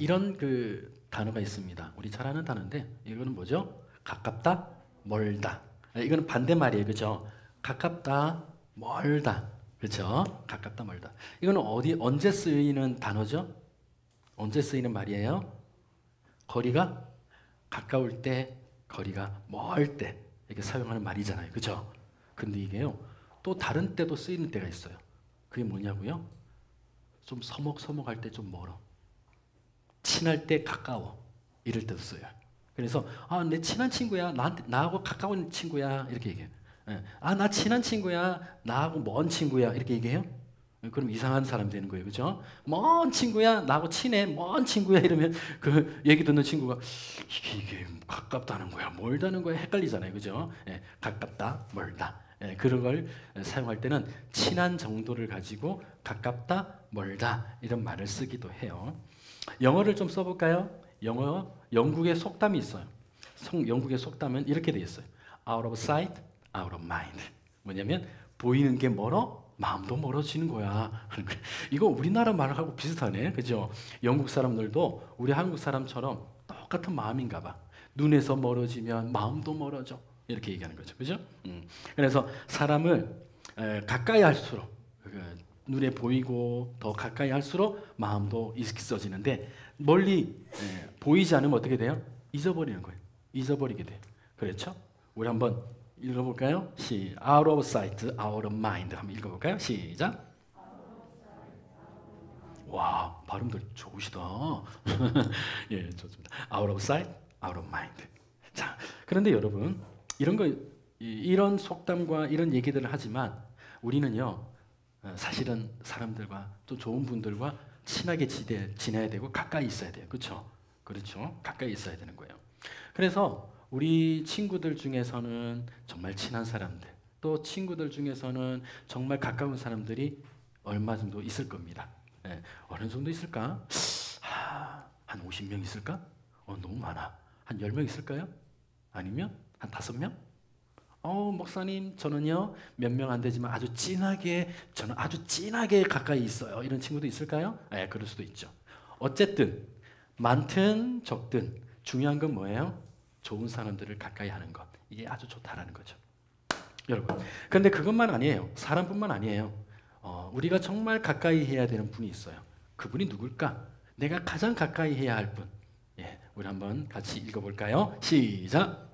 이런 그 단어가 있습니다. 우리 잘 아는 단어인데 이거는 뭐죠? 가깝다, 멀다. 이거는 반대말이에요. 그죠? 가깝다, 멀다. 그렇죠? 가깝다, 멀다. 이거는 언제 쓰이는 단어죠? 언제 쓰이는 말이에요? 거리가 가까울 때, 거리가 멀 때 이렇게 사용하는 말이잖아요. 그죠? 근데 이게요. 또 다른 때도 쓰이는 때가 있어요. 그게 뭐냐고요? 좀 서먹서먹할 때 좀 멀어. 친할 때 가까워. 이럴 때도 써요. 그래서 내 친한 친구야. 나하고 가까운 친구야. 이렇게 얘기해요. 나 친한 친구야. 나하고 먼 친구야. 이렇게 얘기해요. 그럼 이상한 사람 되는 거예요. 그죠? 먼 친구야. 나하고 친해. 먼 친구야. 이러면 그 얘기 듣는 친구가 이게 가깝다는 거야. 멀다는 거야. 헷갈리잖아요. 그죠? 가깝다. 멀다. 그런 걸 사용할 때는 친한 정도를 가지고 가깝다. 멀다. 이런 말을 쓰기도 해요. 영어를 좀 써볼까요? 영국의 속담이 있어요. 영국의 속담은 이렇게 되어 있어요. Out of sight, out of mind. 뭐냐면 보이는 게 멀어? 마음도 멀어지는 거야. 이거 우리나라 말하고 비슷하네. 그죠? 영국 사람들도 우리 한국 사람처럼 똑같은 마음인가 봐. 눈에서 멀어지면 마음도 멀어져. 이렇게 얘기하는 거죠. 그죠? 그래서 사람을 가까이 할수록 눈에 보이고 더 가까이 할수록 마음도 있어지는데 멀리 보이지 않으면 어떻게 돼요? 잊어버리는 거예요. 잊어버리게 돼요. 그렇죠? 우리 한번 읽어볼까요? Out of sight, out of mind. 한번 읽어볼까요? 시작. 와, 발음도 좋으시다. 예, 좋습니다. Out of sight, out of mind. 자, 그런데 여러분, 이런 속담과 이런 얘기들을 하지만 우리는요, 사실은 사람들과 또 좋은 분들과 친하게 지내야 되고 가까이 있어야 돼요. 그렇죠? 그렇죠? 가까이 있어야 되는 거예요. 그래서 우리 친구들 중에서는 정말 친한 사람들, 또 친구들 중에서는 정말 가까운 사람들이 얼마 정도 있을 겁니다. 어느 정도 있을까? 한 50명 있을까? 너무 많아. 한 10명 있을까요? 아니면 한 5명? 목사님, 저는요, 몇 명 안 되지만 저는 아주 진하게 가까이 있어요. 이런 친구도 있을까요? 그럴 수도 있죠. 어쨌든, 많든 적든 중요한 건 뭐예요? 좋은 사람들을 가까이 하는 것. 이게 아주 좋다라는 거죠. 여러분. 그런데 그것만 아니에요. 사람뿐만 아니에요. 우리가 정말 가까이 해야 되는 분이 있어요. 그분이 누굴까? 내가 가장 가까이 해야 할 분. 우리 한번 같이 읽어볼까요? 시작!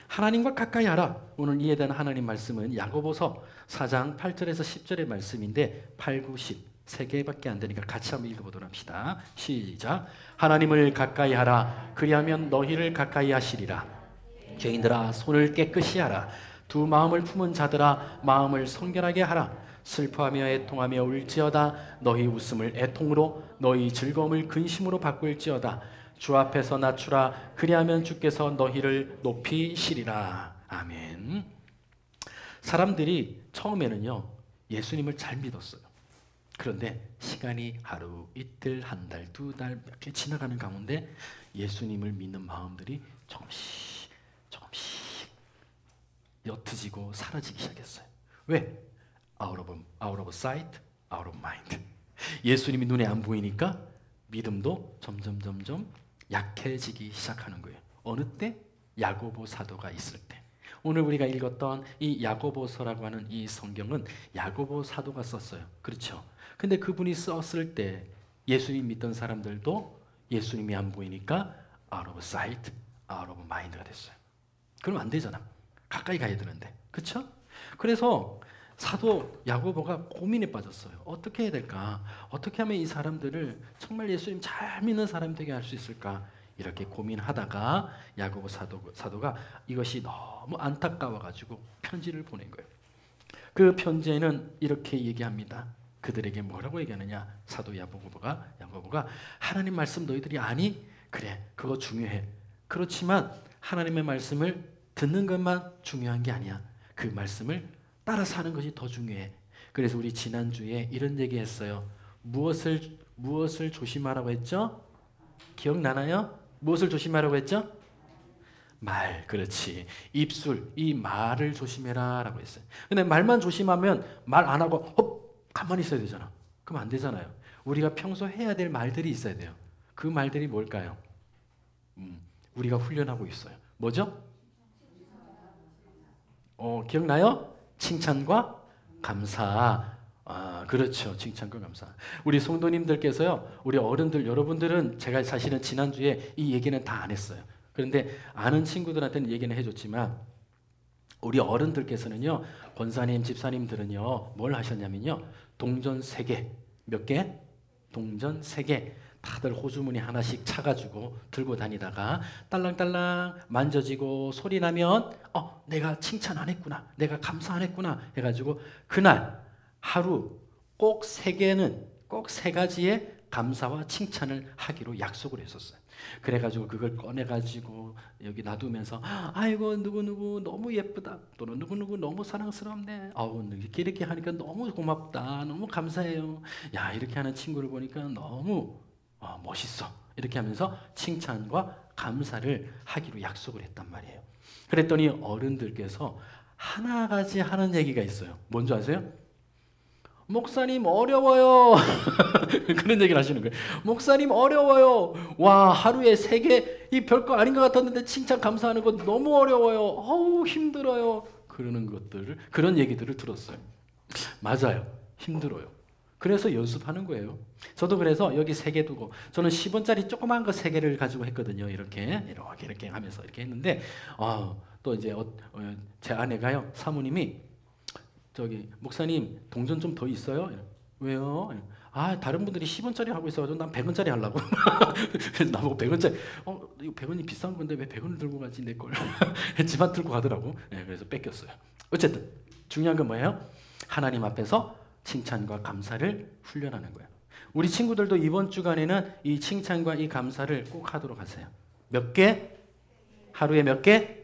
하나님과 가까이 하라. 오늘 이해되는 하나님 말씀은 야고보서 4장 8절에서 10절의 말씀인데 8, 9, 10 세 개밖에 안 되니까 같이 한번 읽어보도록 합시다. 시작. 하나님을 가까이 하라. 그리하면 너희를 가까이 하시리라. 죄인들아 손을 깨끗이 하라. 두 마음을 품은 자들아 마음을 성결하게 하라. 슬퍼하며 애통하며 울지어다. 너희 웃음을 애통으로 너희 즐거움을 근심으로 바꿀지어다. 주 앞에서 낮추라. 그리하면 주께서 너희를 높이시리라. 아멘. 사람들이 처음에는요 예수님을 잘 믿었어요. 그런데 시간이 하루, 이틀, 한 달, 두 달 이렇게 지나가는 가운데 예수님을 믿는 마음들이 조금씩 옅어지고 사라지기 시작했어요. 왜? Out of sight, out of mind. 예수님이 눈에 안 보이니까 믿음도 점점 약해지기 시작하는 거예요. 어느 때? 야고보 사도가 있을 때. 오늘 우리가 읽었던 이 야고보서라고 하는 이 성경은 야고보 사도가 썼어요. 그렇죠? 근데 그분이 썼을 때 예수님 믿던 사람들도 예수님이 안 보이니까 out of sight, out of mind가 됐어요. 그럼 안 되잖아. 가까이 가야 되는데. 그렇죠? 그래서 사도 야고보가 고민에 빠졌어요. 어떻게 해야 될까? 어떻게 하면 이 사람들을 정말 예수님 잘 믿는 사람 되게 할 수 있을까? 이렇게 고민하다가 야고보 사도가 이것이 너무 안타까워가지고 편지를 보낸 거예요. 그 편지에는 이렇게 얘기합니다. 그들에게 뭐라고 얘기하느냐? 사도 야고보가 하나님 말씀 너희들이 아니? 그래, 그거 중요해. 그렇지만 하나님의 말씀을 듣는 것만 중요한 게 아니야. 그 말씀을 따라 사는 것이 더 중요해. 그래서 우리 지난주에 이런 얘기했어요. 무엇을 조심하라고 했죠? 기억나나요? 무엇을 조심하라고 했죠? 말, 그렇지. 입술, 이 말을 조심해라 라고 했어요. 근데 말만 조심하면 말 안 하고 가만히 있어야 되잖아. 그럼 안 되잖아요. 우리가 평소 해야 될 말들이 있어야 돼요. 그 말들이 뭘까요? 우리가 훈련하고 있어요. 뭐죠? 기억나요? 칭찬과 감사. 그렇죠. 칭찬과 감사. 우리 성도님들께서요, 우리 어른들, 여러분들은 제가 사실은 지난주에 이 얘기는 다 안 했어요. 그런데 아는 친구들한테는 얘기는 해줬지만, 우리 어른들께서는요, 권사님, 집사님들은요, 뭘 하셨냐면요, 동전 3개, 몇 개? 동전 3개. 다들 호주머니 하나씩 차가지고 들고 다니다가 딸랑딸랑 만져지고 소리 나면 내가 칭찬 안 했구나, 내가 감사 안 했구나 해가지고 그날 하루 꼭 3개는, 꼭 3가지의 감사와 칭찬을 하기로 약속을 했었어요. 그래가지고 그걸 꺼내가지고 여기 놔두면서 아이고 누구누구 너무 예쁘다, 또는 누구누구 너무 사랑스럽네, 이렇게 하니까 너무 고맙다, 너무 감사해요, 야 이렇게 하는 친구를 보니까 너무 멋있어, 이렇게 하면서 칭찬과 감사를 하기로 약속을 했단 말이에요. 그랬더니 어른들께서 하나같이 하는 얘기가 있어요. 뭔지 아세요? 목사님 어려워요. 그런 얘기를 하시는 거예요. 목사님 어려워요. 와, 하루에 3개, 이 별거 아닌 것 같았는데 칭찬 감사하는 거 너무 어려워요. 어우 힘들어요. 그러는 것들을, 그런 얘기들을 들었어요. 맞아요. 힘들어요. 그래서 연습하는 거예요. 저도 그래서 여기 3개 두고, 저는 10원짜리 조그만 거 3개를 가지고 했거든요. 이렇게 하면서 이렇게 했는데, 또 이제 제 아내가요, 사모님이 저기 목사님 동전 좀 더 있어요? 왜요? 다른 분들이 10원짜리 하고 있어가지고 난 100원짜리 하려고. 그래서 나보고 100원짜리, 이거 100원이 비싼 건데 왜 100원을 들고 가지 내 걸. 했지만 들고 가더라고. 그래서 뺏겼어요. 어쨌든 중요한 건 뭐예요? 하나님 앞에서 칭찬과 감사를 훈련하는 거예요. 우리 친구들도 이번 주간에는 이 칭찬과 이 감사를 꼭 하도록 하세요. 몇 개? 하루에 몇 개?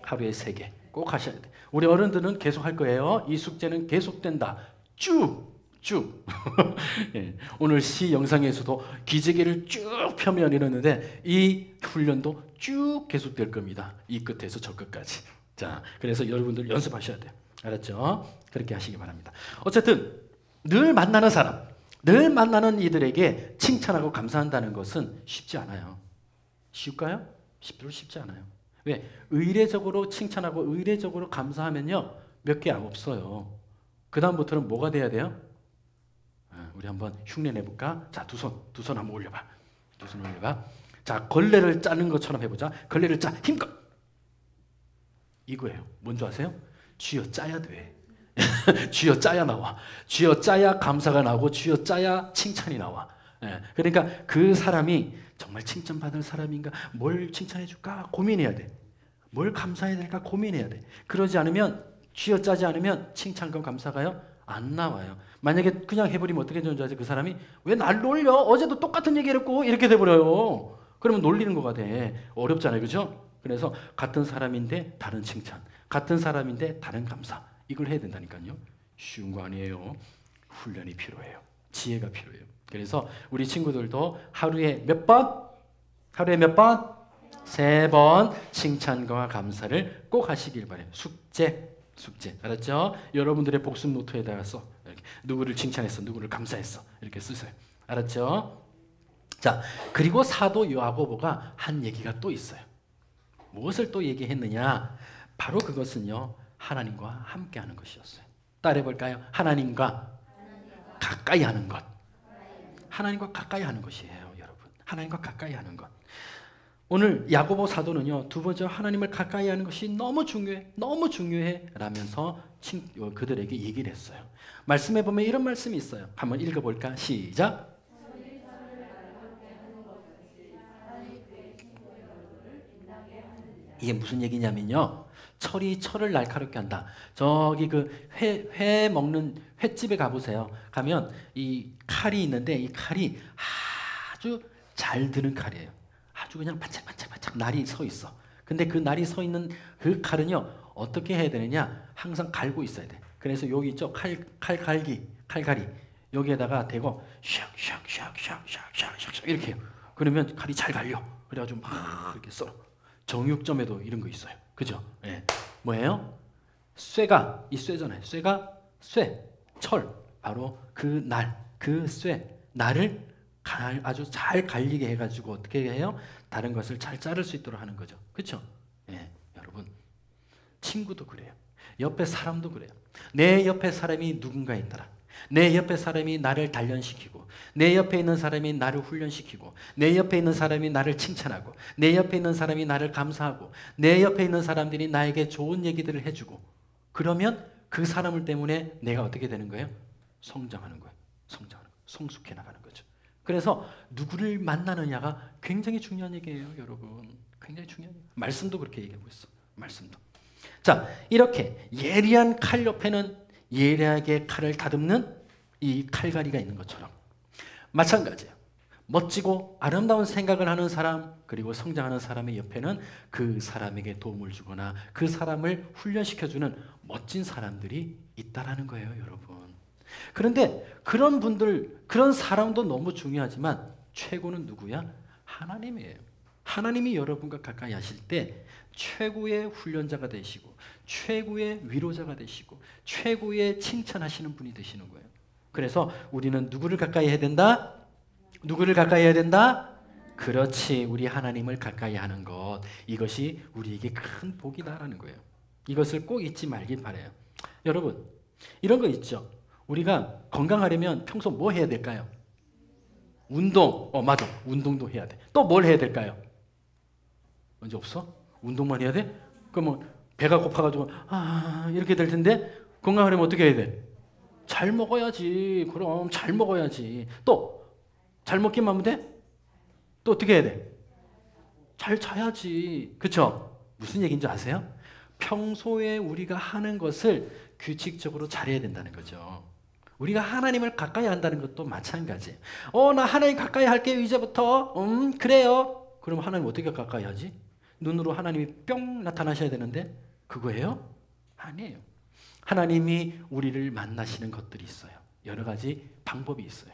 하루에 3개. 꼭 하셔야 돼요. 우리 어른들은 계속 할 거예요. 이 숙제는 계속된다. 쭉. 예, 오늘 시 영상에서도 기저귀를 쭉 펴면 이러는데 이 훈련도 쭉 계속될 겁니다. 이 끝에서 저 끝까지. 자, 그래서 여러분들 연습하셔야 돼요. 알았죠? 그렇게 하시기 바랍니다. 어쨌든 늘 만나는 사람, 늘 만나는 이들에게 칭찬하고 감사한다는 것은 쉽지 않아요. 쉬울까요? 별로 쉽지 않아요. 왜? 의례적으로 칭찬하고 의례적으로 감사하면요, 몇 개 없어요. 그 다음부터는 뭐가 돼야 돼요? 우리 한번 흉내 내볼까? 자, 두 손 한번 올려봐. 두 손 올려봐. 자, 걸레를 짜는 것처럼 해보자. 걸레를 짜, 힘껏. 이거예요. 뭔지 아세요? 쥐어 짜야 돼. 쥐어 짜야 나와. 쥐어 짜야 감사가 나오고 쥐어 짜야 칭찬이 나와. 그러니까 그 사람이 정말 칭찬받을 사람인가, 뭘 칭찬해 줄까 고민해야 돼. 뭘 감사해야 될까 고민해야 돼. 그러지 않으면, 쥐어짜지 않으면 칭찬과 감사가요 안 나와요. 만약에 그냥 해버리면 어떻게 되는 줄 아세요? 그 사람이 왜 날 놀려? 어제도 똑같은 얘기를 했고, 이렇게 돼버려요. 그러면 놀리는 거가 돼. 어렵잖아요, 그죠? 그래서 같은 사람인데 다른 칭찬, 같은 사람인데 다른 감사, 이걸 해야 된다니까요. 쉬운 거 아니에요. 훈련이 필요해요. 지혜가 필요해요. 그래서 우리 친구들도 하루에 몇 번? 하루에 몇 번? 3번 칭찬과 감사를 꼭 하시길 바래요. 숙제. 알았죠? 여러분들의 복습 노트에다가 써. 이렇게 누구를 칭찬했어, 누구를 감사했어, 이렇게 쓰세요. 알았죠? 자, 그리고 사도 야고보가 한 얘기가 또 있어요. 무엇을 또 얘기했느냐? 바로 그것은요, 하나님과 함께 하는 것이었어요. 따라해 볼까요? 하나님과 가까이 하는 것. 하나님과 가까이 하는 것이에요, 여러분. 하나님과 가까이 하는 것. 오늘 야고보 사도는요, 두 번째 하나님을 가까이 하는 것이 너무 중요해 라면서 그들에게 얘기를 했어요. 말씀해 보면 이런 말씀이 있어요. 한번 읽어볼까? 시작. 이게 무슨 얘기냐면요, 철을 날카롭게 한다. 저기 그 회 먹는 횟집에 가보세요. 가면 이 칼이 있는데, 이 칼이 아주 잘 드는 칼이에요. 아주 그냥 반짝반짝 날이 서 있어. 근데 그 날이 서 있는 그 칼은요, 어떻게 해야 되느냐? 항상 갈고 있어야 돼. 그래서 여기 있죠, 칼갈이 여기에다가 대고 샥 이렇게 해요. 그러면 칼이 잘 갈려. 그래가지고 막 이렇게 썰어. 정육점에도 이런 거 있어요. 그죠? 예. 뭐예요? 쇠가, 이 쇠잖아요. 쇠가 철. 바로 그 날, 그 쇠. 나를 아주 잘 갈리게 해가지고 어떻게 해요? 다른 것을 잘 자를 수 있도록 하는 거죠. 그렇죠? 예, 여러분 친구도 그래요. 옆에 사람도 그래요. 내 옆에 사람이 누군가 있더라. 내 옆에 사람이 나를 단련시키고, 내 옆에 있는 사람이 나를 훈련시키고, 내 옆에 있는 사람이 나를 칭찬하고, 내 옆에 있는 사람이 나를 감사하고, 내 옆에 있는 사람들이 나에게 좋은 얘기들을 해주고, 그러면 그 사람을 때문에 내가 어떻게 되는 거예요? 성장하는 거예요. 성장하는 거예요. 성숙해 나가는 거죠. 그래서 누구를 만나느냐가 굉장히 중요한 얘기예요, 여러분. 굉장히 중요한 얘기. 말씀도 그렇게 얘기하고 있어. 말씀도. 자, 이렇게 예리한 칼 옆에는 예리하게 칼을 다듬는 이 칼갈이가 있는 것처럼 마찬가지예요. 멋지고 아름다운 생각을 하는 사람, 그리고 성장하는 사람의 옆에는 그 사람에게 도움을 주거나 그 사람을 훈련시켜주는 멋진 사람들이 있다라는 거예요, 여러분. 그런데 그런 분들, 그런 사람도 너무 중요하지만 최고는 누구야? 하나님이에요. 하나님이 여러분과 가까이 하실 때 최고의 훈련자가 되시고, 최고의 위로자가 되시고, 최고의 칭찬하시는 분이 되시는 거예요. 그래서 우리는 누구를 가까이 해야 된다? 누구를 가까이 해야 된다? 그렇지, 우리 하나님을 가까이 하는 것. 이것이 우리에게 큰 복이다라는 거예요. 이것을 꼭 잊지 말길 바라요. 여러분, 이런 거 있죠. 우리가 건강하려면 평소 뭐 해야 될까요? 운동. 맞아. 운동도 해야 돼. 또 뭘 해야 될까요? 언제 없어? 운동만 해야 돼? 그러면 배가 고파가지고 이렇게 될 텐데 건강하려면 어떻게 해야 돼? 잘 먹어야지. 그럼 잘 먹어야지. 또 잘 먹기만 하면 돼? 또 어떻게 해야 돼? 잘 자야지. 그렇죠? 무슨 얘기인지 아세요? 평소에 우리가 하는 것을 규칙적으로 잘해야 된다는 거죠. 우리가 하나님을 가까이 한다는 것도 마찬가지예요. 나 하나님 가까이 할게요 이제부터. 그래요. 그럼 하나님 어떻게 가까이 하지? 눈으로 하나님이 뿅 나타나셔야 되는데 그거예요? 아니에요. 하나님이 우리를 만나시는 것들이 있어요. 여러 가지 방법이 있어요.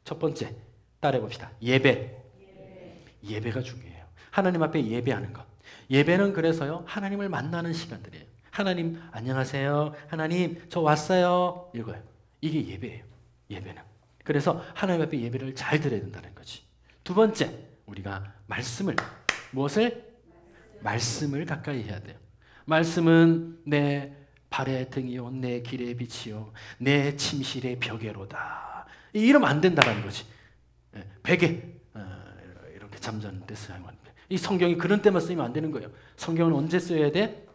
첫 번째, 따라해 봅시다. 예배가 중요해요. 하나님 앞에 예배하는 것. 예배는 그래서요, 하나님을 만나는 시간들이에요. 하나님 안녕하세요. 하나님 저 왔어요. 이거예요. 이게 예배예요. 예배는. 그래서 하나님 앞에 예배를 잘 드려야 된다는 거지. 두 번째, 우리가 무엇을? 말씀을 가까이 해야 돼요. 말씀은 내 발의 등이요, 내 길의 빛이요, 내 침실의 벽에로다. 이러면 안 된다는 거지. 베개, 이렇게 잠자는 데 사용하는 거예요. 이 성경이 그런 때만 쓰이면 안 되는 거예요. 성경은 언제 써야 돼?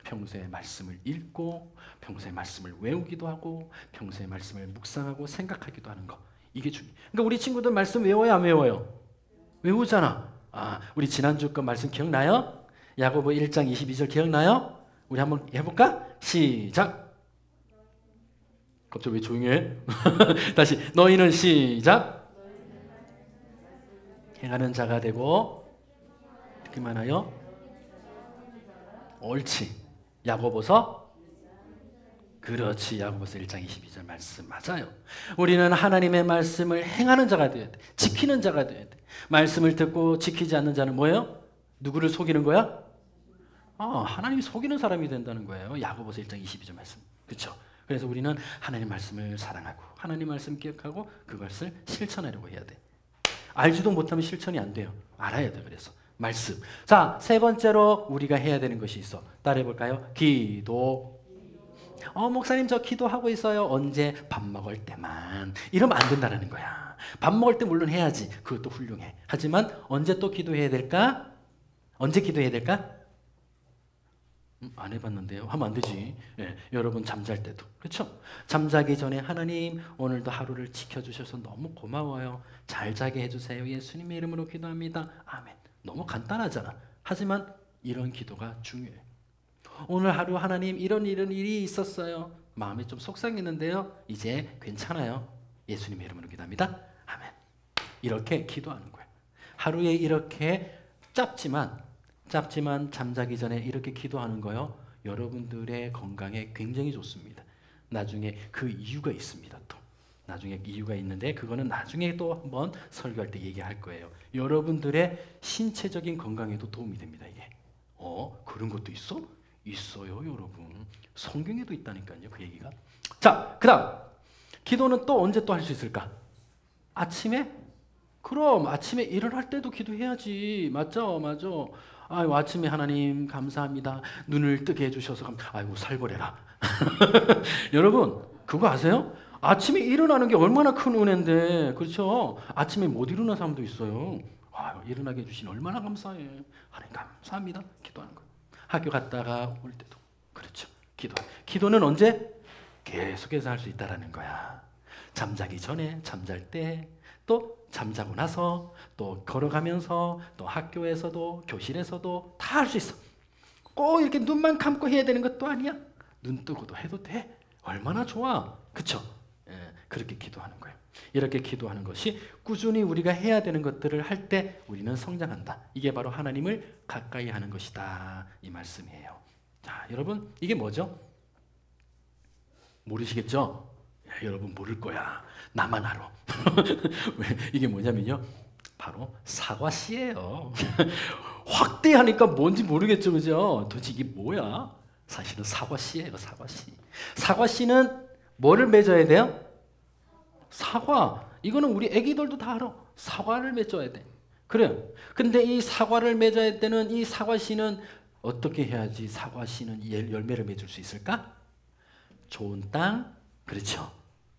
평소에 말씀을 읽고, 평소에 말씀을 외우기도 하고, 평소에 말씀을 묵상하고 생각하기도 하는 거. 이게 중요해요. 그러니까 우리 친구들 말씀 외워요, 안 외워요? 외우잖아. 우리 지난주 거 말씀 기억나요? 야고보 1장 22절 기억나요? 우리 한번 해볼까? 시작. 갑자기 왜 조용히 해? 다시. 너희는 시작. 행하는 자가 되고 듣기만 하여. 옳지. 야고보서. 그렇지. 야고보서 1장 22절 말씀 맞아요. 우리는 하나님의 말씀을 행하는 자가 되어야 돼. 지키는 자가 되어야 돼. 말씀을 듣고 지키지 않는 자는 뭐예요? 누구를 속이는 거야? 하나님이 속이는 사람이 된다는 거예요. 야고보서 1장 22절 말씀. 그렇죠? 그래서 우리는 하나님 말씀을 사랑하고 하나님 말씀 기억하고 그것을 실천하려고 해야 돼. 알지도 못하면 실천이 안 돼요. 알아야 돼. 그래서 말씀. 자, 세 번째로 우리가 해야 되는 것이 있어. 따라해 볼까요? 기도. 목사님 저 기도하고 있어요. 언제? 밥 먹을 때만. 이러면 안 된다는 거야. 밥 먹을 때 물론 해야지. 그것도 훌륭해. 하지만 언제 또 기도해야 될까? 언제 기도해야 될까? 안 해봤는데요. 하면 안 되지. 여러분 잠잘 때도. 그렇죠? 잠자기 전에 하나님 오늘도 하루를 지켜주셔서 너무 고마워요. 잘 자게 해주세요. 예수님의 이름으로 기도합니다. 아멘. 너무 간단하잖아. 하지만 이런 기도가 중요해요. 오늘 하루 하나님 이런 일이 있었어요. 마음이 좀 속상했는데요. 이제 괜찮아요. 예수님의 이름으로 기도합니다. 아멘. 이렇게 기도하는 거예요. 하루에 이렇게 짧지만 잠자기 전에 이렇게 기도하는 거요. 여러분들의 건강에 굉장히 좋습니다. 나중에 그 이유가 있습니다. 또 나중에 이유가 있는데 그거는 나중에 또 한번 설교할 때 얘기할 거예요. 여러분들의 신체적인 건강에도 도움이 됩니다. 이게. 그런 것도 있어? 있어요, 여러분. 성경에도 있다니까요, 그 얘기가. 자, 그다음 기도는 또 언제 또 할 수 있을까? 아침에? 그럼 아침에 일어날 때도 기도해야지. 맞죠? 맞아. 아이고, 아침에 하나님 감사합니다. 눈을 뜨게 해주셔서 아이고 살벌해라. 여러분 그거 아세요? 아침에 일어나는 게 얼마나 큰 은혜인데, 그렇죠? 아침에 못 일어나는 사람도 있어요. 아유, 일어나게 해주신 얼마나 감사해. 하나님 감사합니다. 기도하는 거예요. 학교 갔다가 올 때도 그렇죠. 기도는 언제? 계속해서 할 수 있다라는 거야. 잠자기 전에, 잠잘 때, 또 잠자고 나서, 또 걸어가면서, 또 학교에서도, 교실에서도 다 할 수 있어. 꼭 이렇게 눈만 감고 해야 되는 것도 아니야. 눈 뜨고도 해도 돼. 얼마나 좋아. 그쵸? 예, 그렇게 기도하는 거예요. 이렇게 기도하는 것이 꾸준히 우리가 해야 되는 것들을 할 때 우리는 성장한다. 이게 바로 하나님을 가까이 하는 것이다. 이 말씀이에요. 자, 여러분 이게 뭐죠? 모르시겠죠? 야, 여러분 모를 거야. 나만 알아. 왜? 이게 뭐냐면요. 바로 사과씨예요. 확대하니까 뭔지 모르겠죠, 그죠? 도대체 이게 뭐야? 사실은 사과씨예요, 사과씨. 사과씨는 뭐를 맺어야 돼요? 사과. 이거는 우리 애기들도 다 알아. 사과를 맺어야 돼. 그래요. 근데 이 사과를 맺어야 되는 이 사과씨는 어떻게 해야지 사과씨는 열매를 맺을 수 있을까? 좋은 땅, 그렇죠.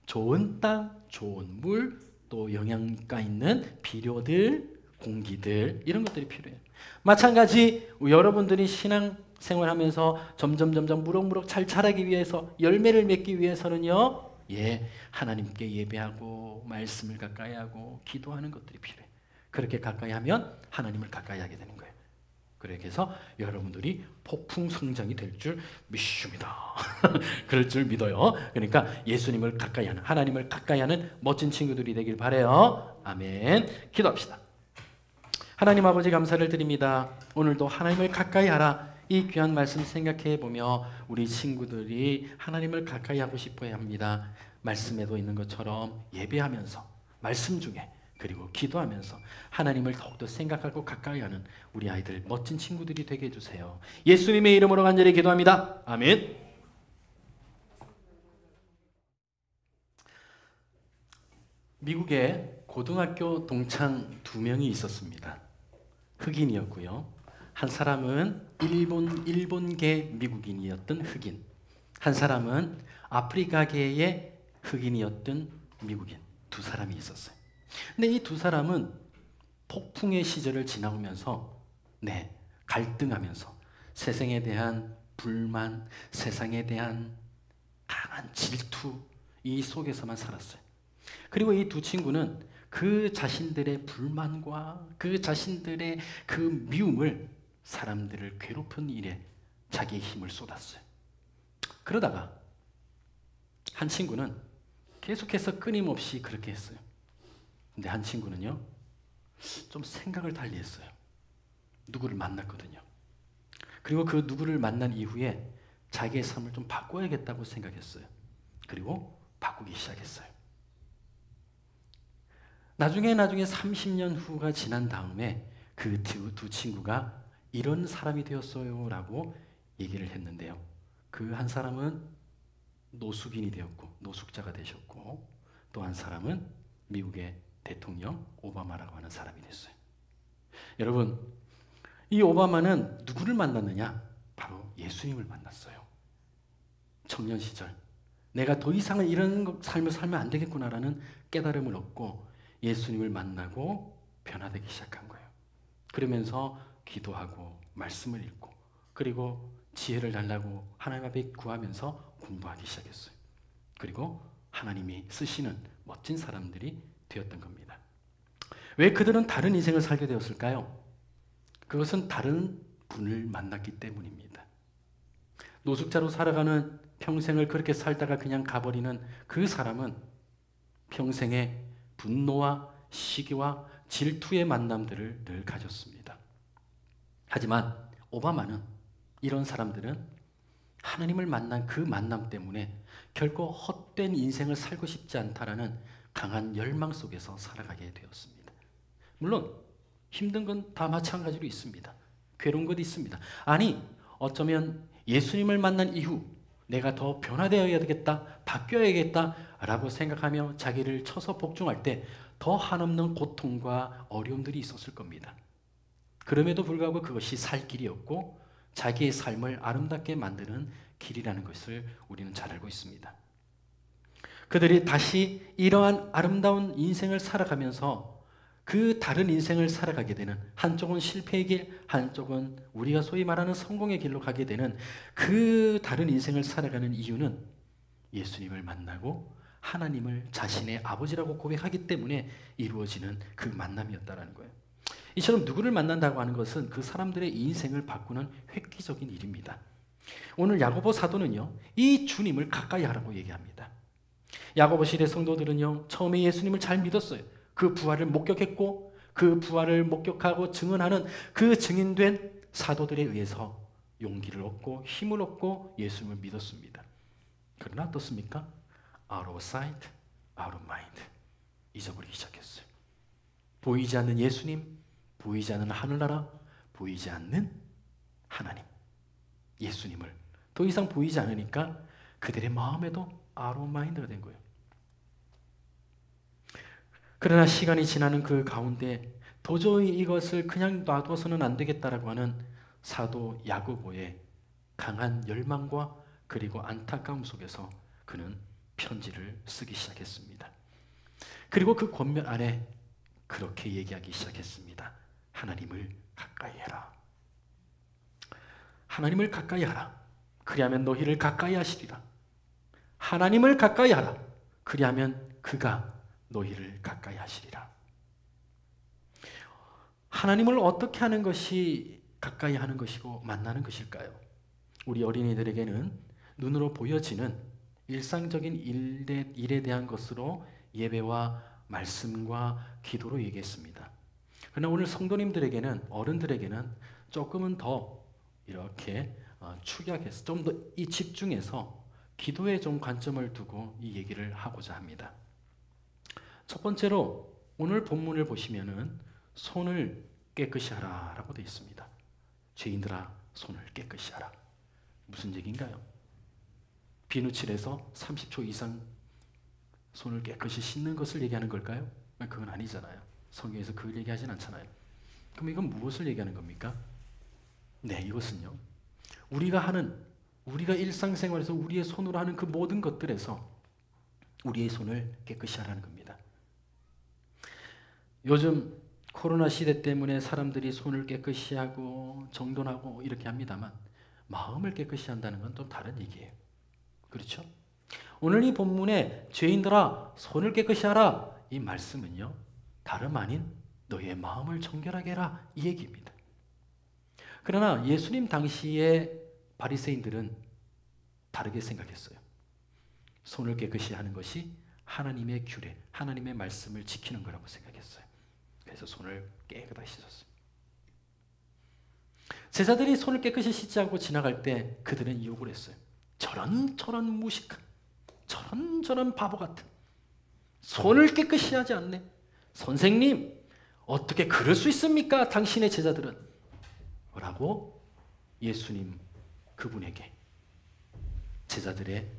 좋은 땅, 좋은 물, 또 영양가 있는 비료들, 공기들 이런 것들이 필요해요. 마찬가지 여러분들이 신앙 생활하면서 점점 무럭무럭 잘 자라기 위해서 열매를 맺기 위해서는요. 예, 하나님께 예배하고 말씀을 가까이 하고 기도하는 것들이 필요해요. 그렇게 가까이 하면 하나님을 가까이 하게 되는 거예요. 그렇게 해서 여러분들이 폭풍 성장이 될 줄 믿습니다. 그럴 줄 믿어요. 그러니까 예수님을 가까이 하는, 하나님을 가까이 하는 멋진 친구들이 되길 바라요. 아멘. 기도합시다. 하나님 아버지 감사를 드립니다. 오늘도 하나님을 가까이 하라. 이 귀한 말씀 생각해 보며 우리 친구들이 하나님을 가까이 하고 싶어야 합니다. 말씀에도 있는 것처럼 예배하면서 말씀 중에 그리고 기도하면서 하나님을 더욱더 생각하고 가까이 하는 우리 아이들 멋진 친구들이 되게 해주세요. 예수님의 이름으로 간절히 기도합니다. 아멘. 미국에 고등학교 동창 2명이 있었습니다. 흑인이었고요. 한 사람은 일본계 미국인이었던 흑인, 한 사람은 아프리카계의 흑인이었던 미국인, 두 사람이 있었어요. 근데 이 두 사람은 폭풍의 시절을 지나오면서 갈등하면서 세상에 대한 불만, 세상에 대한 강한 질투 이 속에서만 살았어요. 그리고 이 두 친구는 그 자신들의 불만과 그 자신들의 그 미움을 사람들을 괴롭힌 일에 자기의 힘을 쏟았어요. 그러다가 한 친구는 계속해서 끊임없이 그렇게 했어요. 근데 한 친구는요, 좀 생각을 달리 했어요. 누구를 만났거든요. 그리고 그 누구를 만난 이후에 자기의 삶을 좀 바꿔야겠다고 생각했어요. 그리고 바꾸기 시작했어요. 나중에 30년 후가 지난 다음에 그 두 친구가 이런 사람이 되었어요 라고 얘기를 했는데요. 그 한 사람은 노숙인이 되었고 노숙자가 되셨고, 또 한 사람은 미국의 대통령 오바마라고 하는 사람이 됐어요. 여러분, 이 오바마는 누구를 만났느냐? 바로 예수님을 만났어요. 청년 시절 내가 더 이상은 이런 삶을 살면 안 되겠구나라는 깨달음을 얻고 예수님을 만나고 변화되기 시작한 거예요. 그러면서 기도하고 말씀을 읽고 그리고 지혜를 달라고 하나님 앞에 구하면서 공부하기 시작했어요. 그리고 하나님이 쓰시는 멋진 사람들이 되었던 겁니다. 왜 그들은 다른 인생을 살게 되었을까요? 그것은 다른 분을 만났기 때문입니다. 노숙자로 살아가는 평생을 그렇게 살다가 그냥 가버리는 그 사람은 평생에 분노와 시기와 질투의 만남들을 늘 가졌습니다. 하지만 오바마는, 이런 사람들은 하나님을 만난 그 만남 때문에 결코 헛된 인생을 살고 싶지 않다라는 강한 열망 속에서 살아가게 되었습니다. 물론 힘든 건 다 마찬가지로 있습니다. 괴로운 것도 있습니다. 아니, 어쩌면 예수님을 만난 이후 내가 더 변화되어야 되겠다, 바뀌어야겠다 라고 생각하며 자기를 쳐서 복종할 때 더 한없는 고통과 어려움들이 있었을 겁니다. 그럼에도 불구하고 그것이 살 길이었고 자기의 삶을 아름답게 만드는 길이라는 것을 우리는 잘 알고 있습니다. 그들이 다시 이러한 아름다운 인생을 살아가면서 그 다른 인생을 살아가게 되는, 한쪽은 실패의 길, 한쪽은 우리가 소위 말하는 성공의 길로 가게 되는 그 다른 인생을 살아가는 이유는 예수님을 만나고 하나님을 자신의 아버지라고 고백하기 때문에 이루어지는 그 만남이었다는 거예요. 이처럼 누구를 만난다고 하는 것은 그 사람들의 인생을 바꾸는 획기적인 일입니다. 오늘 야고보 사도는요, 이 주님을 가까이 하라고 얘기합니다. 야고보 시대 성도들은요, 처음에 예수님을 잘 믿었어요. 그 부활을 목격했고 그 부활을 목격하고 증언하는 그 증인된 사도들에 의해서 용기를 얻고 힘을 얻고 예수님을 믿었습니다. 그러나 어떻습니까? Out of sight, out of mind. 잊어버리기 시작했어요. 보이지 않는 예수님, 보이지 않는 하늘나라, 보이지 않는 하나님, 예수님을 더 이상 보이지 않으니까 그들의 마음에도 out of mind가 된 거예요. 그러나 시간이 지나는 그 가운데 도저히 이것을 그냥 놔둬서는 안 되겠다라고 하는 사도 야고보의 강한 열망과 그리고 안타까움 속에서 그는 편지를 쓰기 시작했습니다. 그리고 그 권면 안에 그렇게 얘기하기 시작했습니다. 하나님을 가까이 해라. 하나님을 가까이 하라. 그리하면 너희를 가까이 하시리라. 하나님을 가까이 하라. 그리하면 그가 너희를 가까이 하시리라. 하나님을 어떻게 하는 것이 가까이 하는 것이고 만나는 것일까요? 우리 어린이들에게는 눈으로 보여지는 일상적인 일에 대한 것으로 예배와 말씀과 기도로 얘기했습니다. 그러나 오늘 성도님들에게는, 어른들에게는 조금은 더 이렇게 축약해서 좀 더 이 집중해서 기도에 좀 관점을 두고 이 얘기를 하고자 합니다. 첫 번째로 오늘 본문을 보시면은 손을 깨끗이 하라라고 되어 있습니다. 죄인들아 손을 깨끗이 하라. 무슨 얘기인가요? 비누칠해서 30초 이상 손을 깨끗이 씻는 것을 얘기하는 걸까요? 그건 아니잖아요. 성경에서 그걸 얘기하진 않잖아요. 그럼 이건 무엇을 얘기하는 겁니까? 네, 이것은요, 우리가 일상생활에서 우리의 손으로 하는 그 모든 것들에서 우리의 손을 깨끗이 하라는 겁니다. 요즘 코로나 시대 때문에 사람들이 손을 깨끗이 하고 정돈하고 이렇게 합니다만 마음을 깨끗이 한다는 건 또 다른 얘기예요. 그렇죠? 오늘 이 본문에 죄인들아 손을 깨끗이 하라, 이 말씀은요, 다름 아닌 너의 마음을 정결하게 해라, 이 얘기입니다. 그러나 예수님 당시의 바리새인들은 다르게 생각했어요. 손을 깨끗이 하는 것이 하나님의 규례, 하나님의 말씀을 지키는 거라고 생각했어요. 그래서 손을 깨끗하게 씻었어요. 제자들이 손을 깨끗이 씻지 않고 지나갈 때 그들은 욕을 했어요. 저런 무식한, 저런 바보 같은, 손을 깨끗이 하지 않네. 선생님, 어떻게 그럴 수 있습니까? 당신의 제자들은. 라고 예수님 그분에게 제자들의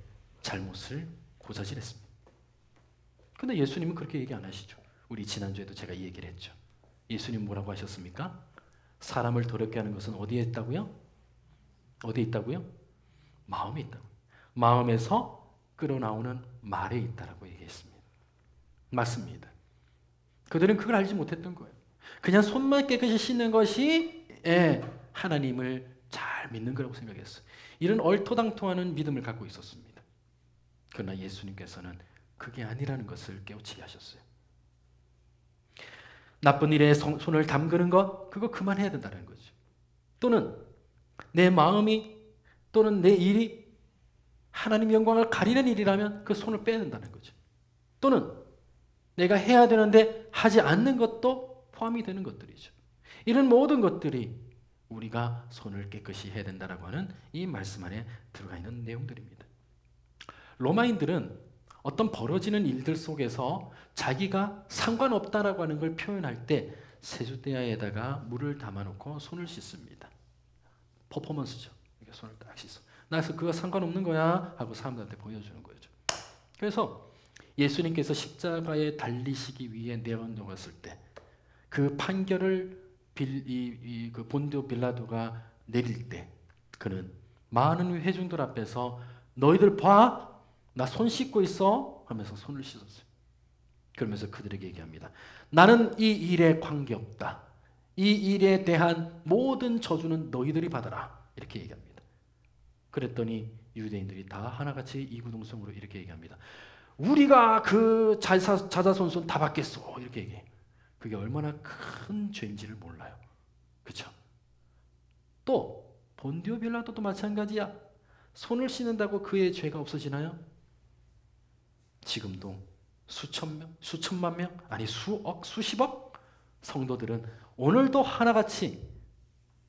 잘못을 고자질했습니다. 근데 예수님은 그렇게 얘기 안 하시죠. 우리 지난주에도 제가 이 얘기를 했죠. 예수님 뭐라고 하셨습니까? 사람을 더럽게 하는 것은 어디에 있다고요? 어디에 있다고요? 마음에 있다고. 마음에서 끌어나오는 말에 있다라고 얘기했습니다. 맞습니다. 그들은 그걸 알지 못했던 거예요. 그냥 손만 깨끗이 씻는 것이 하나님을 잘 믿는 거라고 생각했어요. 이런 얼토당토하는 믿음을 갖고 있었습니다. 그러나 예수님께서는 그게 아니라는 것을 깨우치게 하셨어요. 나쁜 일에 손을 담그는 것, 그거 그만해야 된다는 거죠. 또는 내 마음이 또는 내 일이 하나님 영광을 가리는 일이라면 그 손을 빼야 된다는 거죠. 또는 내가 해야 되는데 하지 않는 것도 포함이 되는 것들이죠. 이런 모든 것들이 우리가 손을 깨끗이 해야 된다라고 하는 이 말씀 안에 들어가 있는 내용들입니다. 로마인들은 어떤 벌어지는 일들 속에서 자기가 상관없다라고 하는 걸 표현할 때 세숫대야에다가 물을 담아놓고 손을 씻습니다. 퍼포먼스죠. 이렇게 손을 딱 씻어. 나 그래서 그거 상관없는 거야 하고 사람들한테 보여주는 거죠. 그래서 예수님께서 십자가에 달리시기 위해 내어놓았을 때 그 판결을 그 본디오 빌라도가 내릴 때 그는 많은 회중들 앞에서 너희들 봐! 나 손 씻고 있어! 하면서 손을 씻었어요. 그러면서 그들에게 얘기합니다. 나는 이 일에 관계없다. 이 일에 대한 모든 저주는 너희들이 받아라. 이렇게 얘기합니다. 그랬더니 유대인들이 다 하나같이 이구동성으로 이렇게 얘기합니다. 우리가 그 자자손손 다 받겠어. 이렇게 얘기해요. 그게 얼마나 큰 죄인지를 몰라요. 그렇죠? 또 본디오 빌라도도 마찬가지야. 손을 씻는다고 그의 죄가 없어지나요? 지금도 수천 명, 수천만 명, 아니 수억, 수십억 성도들은 오늘도 하나같이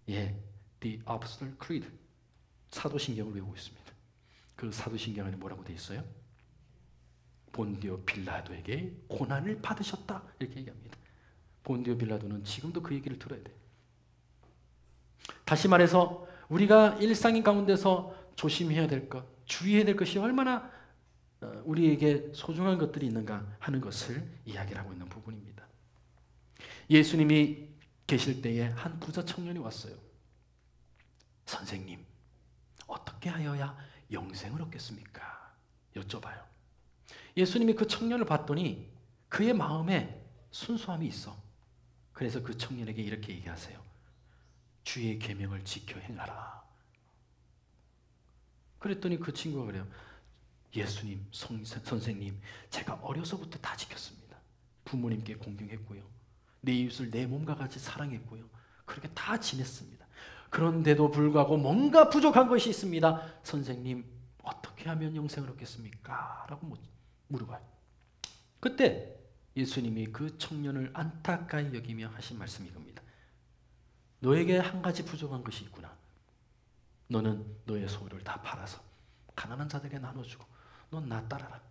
The Apostles' Creed 사도신경을 외우고 있습니다. 그 사도신경 안에 뭐라고 되어 있어요? 본디오 빌라도에게 고난을 받으셨다 이렇게 얘기합니다. 본디오 빌라도는 지금도 그 얘기를 들어야 돼요. 다시 말해서 우리가 일상인 가운데서 조심해야 될 것, 주의해야 될 것이 얼마나 우리에게 소중한 것들이 있는가 하는 것을 이야기를 하고 있는 부분입니다. 예수님이 계실 때에 한 부자 청년이 왔어요. 선생님, 어떻게 하여야 영생을 얻겠습니까? 여쭤봐요. 예수님이 그 청년을 봤더니 그의 마음에 순수함이 있어. 그래서 그 청년에게 이렇게 얘기하세요. 주의 계명을 지켜 행하라. 그랬더니 그 친구가 그래요. 예수님, 선생님, 제가 어려서부터 다 지켰습니다. 부모님께 공경했고요. 내 이웃을 내 몸과 같이 사랑했고요. 그렇게 다 지냈습니다. 그런데도 불구하고 뭔가 부족한 것이 있습니다. 선생님, 어떻게 하면 영생을 얻겠습니까? 라고 물어봐요. 그때 예수님이 그 청년을 안타까이 여기며 하신 말씀이 이겁니다. 너에게 한 가지 부족한 것이 있구나. 너는 너의 소유를 다 팔아서 가난한 자들에게 나눠주고 넌 나 따라라.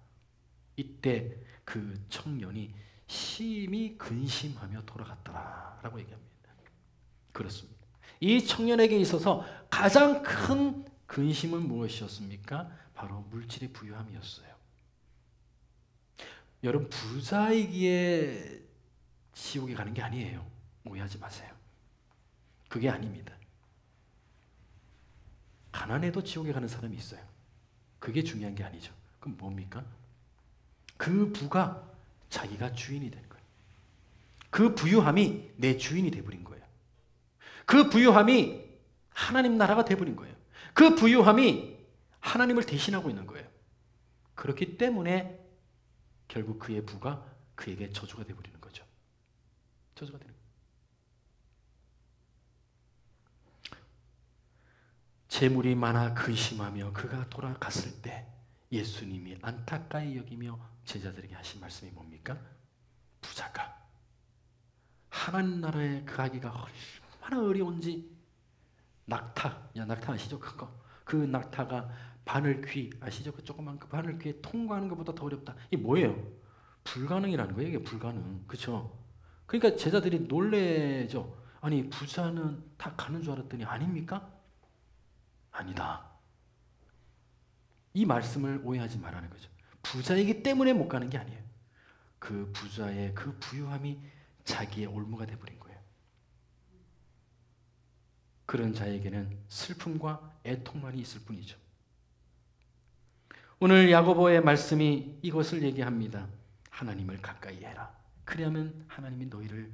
이때 그 청년이 심히 근심하며 돌아갔더라 라고 얘기합니다. 그렇습니다. 이 청년에게 있어서 가장 큰 근심은 무엇이었습니까? 바로 물질의 부유함이었어요. 여러분, 부자이기에 지옥에 가는 게 아니에요. 오해하지 마세요. 그게 아닙니다. 가난해도 지옥에 가는 사람이 있어요. 그게 중요한 게 아니죠. 그럼 뭡니까? 그 부가 자기가 주인이 된 거예요. 그 부유함이 내 주인이 돼버린 거예요. 그 부유함이 하나님 나라가 돼버린 거예요. 그 부유함이 하나님을 대신하고 있는 거예요. 그렇기 때문에 결국 그의 부가 그에게 저주가 돼버리는 거죠. 저주가 되는 거예요. 재물이 많아 근심하며 그가 돌아갔을 때 예수님이 안타까이 여기며 제자들에게 하신 말씀이 뭡니까? 부자가 하나님 나라에 가기가 얼마나 어려운지 낙타 아시죠? 그 낙타가 바늘귀 아시죠? 그 조그만 그 바늘귀에 통과하는 것보다 더 어렵다. 이게 뭐예요? 불가능이라는 거예요. 이게 불가능. 그렇죠? 그러니까 제자들이 놀래죠. 아니 부자는 다 가는 줄 알았더니 아닙니까? 아니다. 이 말씀을 오해하지 말라는 거죠. 부자이기 때문에 못 가는 게 아니에요. 그 부자의 그 부유함이 자기의 올무가 돼버린 거예요. 그런 자에게는 슬픔과 애통만이 있을 뿐이죠. 오늘 야고보의 말씀이 이것을 얘기합니다. 하나님을 가까이 해라. 그리하면 하나님이 너희를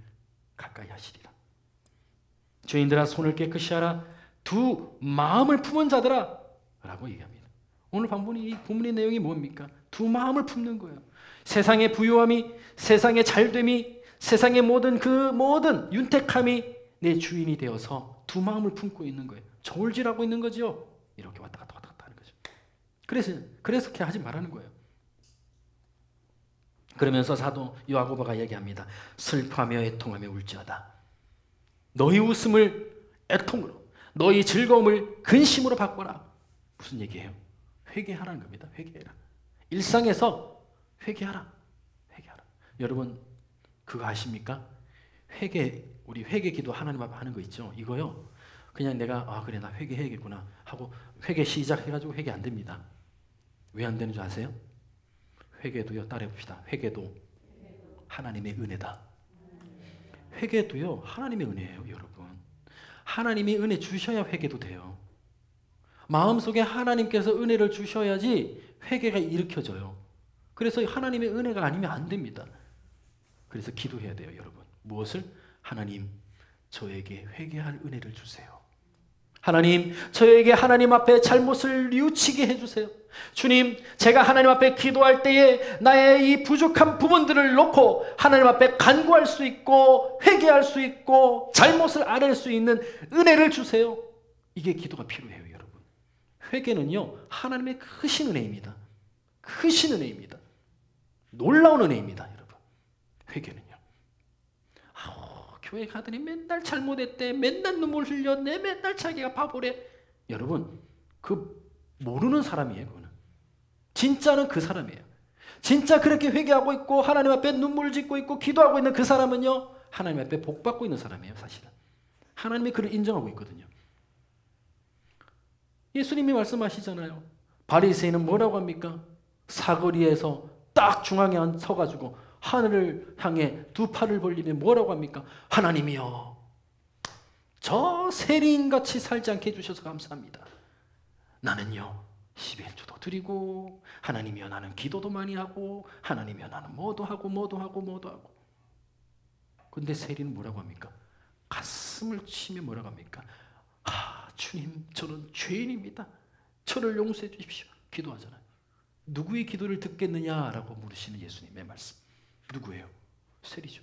가까이 하시리라. 죄인들아 손을 깨끗이 하라. 두 마음을 품은 자들아 라고 얘기합니다. 오늘 이 본문의 내용이 뭡니까? 두 마음을 품는 거예요. 세상의 부유함이, 세상의 잘됨이, 세상의 모든 윤택함이 내 주인이 되어서 두 마음을 품고 있는 거예요. 저울질하고 있는 거죠. 이렇게 왔다 갔다 하는 거죠. 그래서 그렇게 하지 말라는 거예요. 그러면서 사도 야고보가 얘기합니다. 슬퍼하며 애통하며 울지어다. 너희 웃음을 애통으로, 너희 즐거움을 근심으로 바꿔라. 무슨 얘기예요? 회개하라는 겁니다. 회개해라. 일상에서 회개하라. 회개하라. 여러분 그거 아십니까? 우리 회개 기도 하나님 앞에 하는 거 있죠. 이거요. 그냥 내가 그래 나 회개해야겠구나 하고 회개 시작해가지고 회개 안 됩니다. 왜 안 되는 줄 아세요? 회개도요, 따라해봅시다. 회개도 하나님의 은혜다. 회개도요, 하나님의 은혜예요, 여러분. 하나님이 은혜 주셔야 회개도 돼요. 마음속에 하나님께서 은혜를 주셔야지 회개가 일으켜져요. 그래서 하나님의 은혜가 아니면 안 됩니다. 그래서 기도해야 돼요, 여러분. 무엇을? 하나님, 저에게 회개할 은혜를 주세요. 하나님, 저에게 하나님 앞에 잘못을 뉘우치게 해주세요. 주님, 제가 하나님 앞에 기도할 때에 나의 이 부족한 부분들을 놓고 하나님 앞에 간구할 수 있고 회개할 수 있고 잘못을 아뢰 수 있는 은혜를 주세요. 이게 기도가 필요해요, 여러분. 회개는요, 하나님의 크신 은혜입니다. 크신 은혜입니다. 놀라운 은혜입니다, 여러분. 회개는요. 교회 가더니 맨날 잘못했대, 맨날 눈물 흘렸네, 맨날 자기가 바보래. 여러분, 그 모르는 사람이에요. 그거는 진짜는 그 사람이에요. 진짜 그렇게 회개하고 있고 하나님 앞에 눈물 짓고 있고 기도하고 있는 그 사람은요, 하나님 앞에 복 받고 있는 사람이에요. 사실은 하나님이 그를 인정하고 있거든요. 예수님이 말씀하시잖아요. 바리새인은 뭐라고 합니까? 사거리에서 딱 중앙에 서가지고 하늘을 향해 두 팔을 벌리며 뭐라고 합니까? 하나님이여, 저 세리인같이 살지 않게 해주셔서 감사합니다. 나는요 11조도 드리고, 하나님이여 나는 기도도 많이 하고, 하나님이여 나는 뭐도 하고 뭐도 하고 뭐도 하고. 근데 세리는 뭐라고 합니까? 가슴을 치며 뭐라고 합니까? 주님, 저는 죄인입니다. 저를 용서해 주십시오. 기도하잖아요. 누구의 기도를 듣겠느냐라고 물으시는 예수님의 말씀. 누구예요? 세리죠.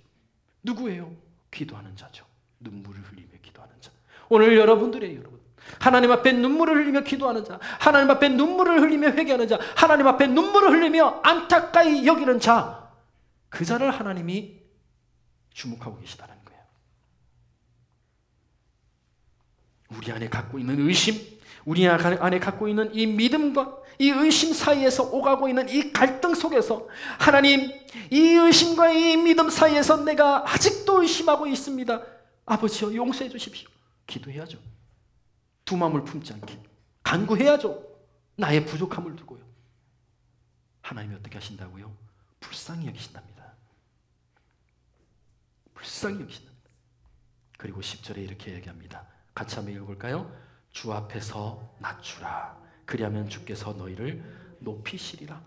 누구예요? 기도하는 자죠. 눈물을 흘리며 기도하는 자. 오늘 여러분들이에요, 여러분. 하나님 앞에 눈물을 흘리며 기도하는 자, 하나님 앞에 눈물을 흘리며 회개하는 자, 하나님 앞에 눈물을 흘리며 안타까이 여기는 자, 그 자를 하나님이 주목하고 계시다는 거예요. 우리 안에 갖고 있는 의심, 우리 안에 갖고 있는 이 믿음과 이 의심 사이에서 오가고 있는 이 갈등 속에서 하나님, 이 의심과 이 믿음 사이에서 내가 아직도 의심하고 있습니다. 아버지여 용서해 주십시오. 기도해야죠. 두 마음을 품지 않게 간구해야죠. 나의 부족함을 두고요. 하나님이 어떻게 하신다고요? 불쌍히 여기신답니다. 불쌍히 여기신답니다. 그리고 10절에 이렇게 얘기합니다. 같이 한번 읽어볼까요? 주 앞에서 낮추라. 그리하면 주께서 너희를 높이시리라.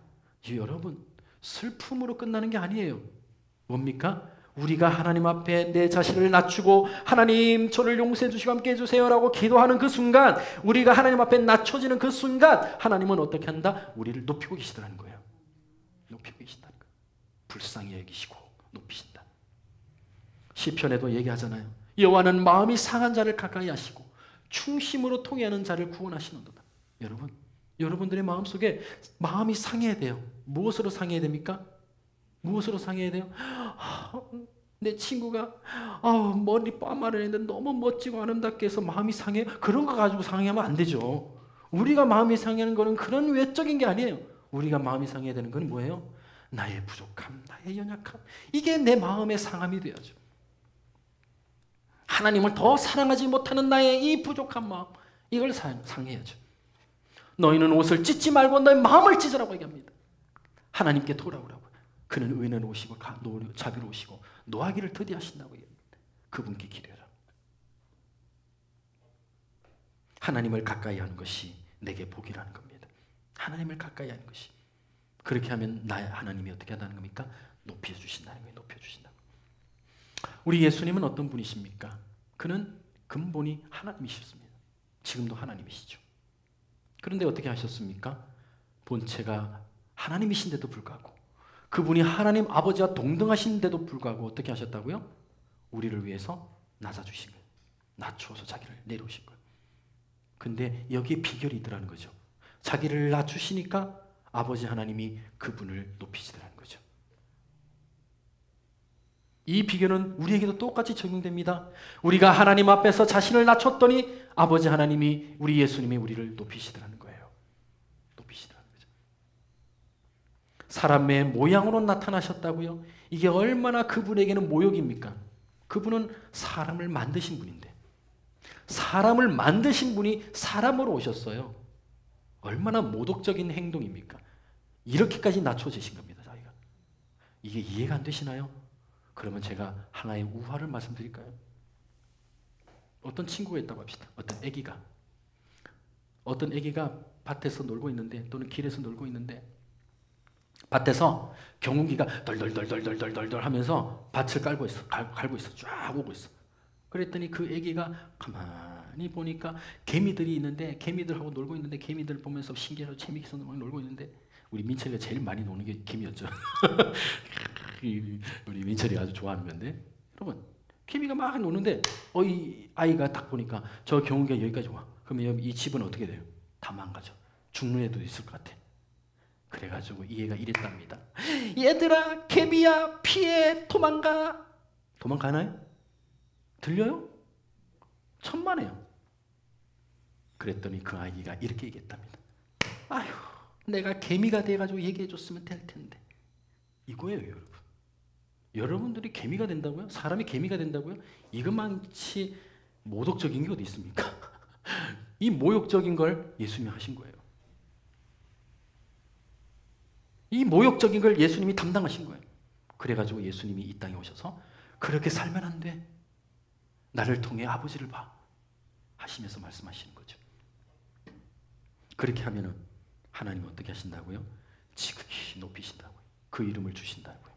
여러분, 슬픔으로 끝나는 게 아니에요. 뭡니까? 우리가 하나님 앞에 내 자신을 낮추고 하나님 저를 용서해 주시고 함께 해주세요라고 기도하는 그 순간, 우리가 하나님 앞에 낮춰지는 그 순간 하나님은 어떻게 한다? 우리를 높이고 계시더라는 거예요. 높이고 계신다는 거예요. 불쌍히 여기시고 높이신다. 시편에도 얘기하잖아요. 여호와는 마음이 상한 자를 가까이 하시고 충심으로 통회하는 자를 구원하시는도다. 여러분, 여러분들의 마음속에 마음이 상해야 돼요. 무엇으로 상해야 됩니까? 무엇으로 상해야 돼요? 내 친구가 머리 빠마를 했는데 너무 멋지고 아름답게 해서 마음이 상해요. 그런 거 가지고 상해하면 안 되죠. 우리가 마음이 상해하는 거는 그런 외적인 게 아니에요. 우리가 마음이 상해야 되는 건 뭐예요? 나의 부족함, 나의 연약함. 이게 내 마음의 상함이 되어야죠. 하나님을 더 사랑하지 못하는 나의 이 부족한 마음, 이걸 상해야죠. 너희는 옷을 찢지 말고 너희 마음을 찢으라고 얘기합니다. 하나님께 돌아오라고. 그는 의는 오시고 자비로우시고 노하기를 더디하신다고 얘기합니다. 그분께 기도해라. 하나님을 가까이 하는 것이 내게 복이라는 겁니다. 하나님을 가까이 하는 것이. 그렇게 하면 나의 하나님이 어떻게 한다는 겁니까? 높여주신다는 거예요. 높여주신다고. 우리 예수님은 어떤 분이십니까? 그는 근본이 하나님이셨습니다. 지금도 하나님이시죠. 그런데 어떻게 하셨습니까? 본체가 하나님이신데도 불구하고, 그분이 하나님 아버지와 동등하신데도 불구하고 어떻게 하셨다고요? 우리를 위해서 낮아주신 거예요. 낮추어서 자기를 내려오신 거예요. 근데 여기에 비결이 있더라는 거죠. 자기를 낮추시니까 아버지 하나님이 그분을 높이시더라는 거죠. 이 비결은 우리에게도 똑같이 적용됩니다. 우리가 하나님 앞에서 자신을 낮췄더니 아버지 하나님이, 우리 예수님이 우리를 높이시더라는 거예요. 높이시더라는 거죠. 사람의 모양으로 나타나셨다고요? 이게 얼마나 그분에게는 모욕입니까? 그분은 사람을 만드신 분인데, 사람을 만드신 분이 사람으로 오셨어요. 얼마나 모독적인 행동입니까? 이렇게까지 낮춰지신 겁니다. 이게 이해가 안 되시나요? 그러면 제가 하나의 우화를 말씀드릴까요? 어떤 친구가 있다고 합시다. 어떤 아기가 밭에서 놀고 있는데 또는 길에서 놀고 있는데 밭에서 경운기가 덜덜덜덜덜덜덜 하면서 밭을 갈고 있어. 쫙 오고 있어. 그랬더니 그 아기가 가만히 보니까 개미들이 있는데 개미들하고 놀고 있는데 개미들 보면서 신기하고 재미있어 막 놀고 있는데 우리 민철이가 제일 많이 노는 게 개미였죠. 우리 민철이가 아주 좋아하는 건데 여러분 개미가 막 노는데 이 아이가 딱 보니까 저 경운기가 여기까지 와. 그러면 이 집은 어떻게 돼요? 다 망가져. 죽는 애도 있을 것 같아. 그래가지고 이 애가 이랬답니다. 얘들아 개미야 피해 도망가. 도망가나요? 들려요? 천만에요. 그랬더니 그 아이가 이렇게 얘기했답니다. 아휴 내가 개미가 돼가지고 얘기해줬으면 될 텐데. 이거예요 여러분. 여러분들이 개미가 된다고요? 사람이 개미가 된다고요? 이것만치 모독적인 게 어디 있습니까? 이 모욕적인 걸 예수님이 하신 거예요. 이 모욕적인 걸 예수님이 담당하신 거예요. 그래가지고 예수님이 이 땅에 오셔서 그렇게 살면 안 돼. 나를 통해 아버지를 봐. 하시면서 말씀하시는 거죠. 그렇게 하면은 하나님은 어떻게 하신다고요? 지극히 높이신다고요. 그 이름을 주신다고요.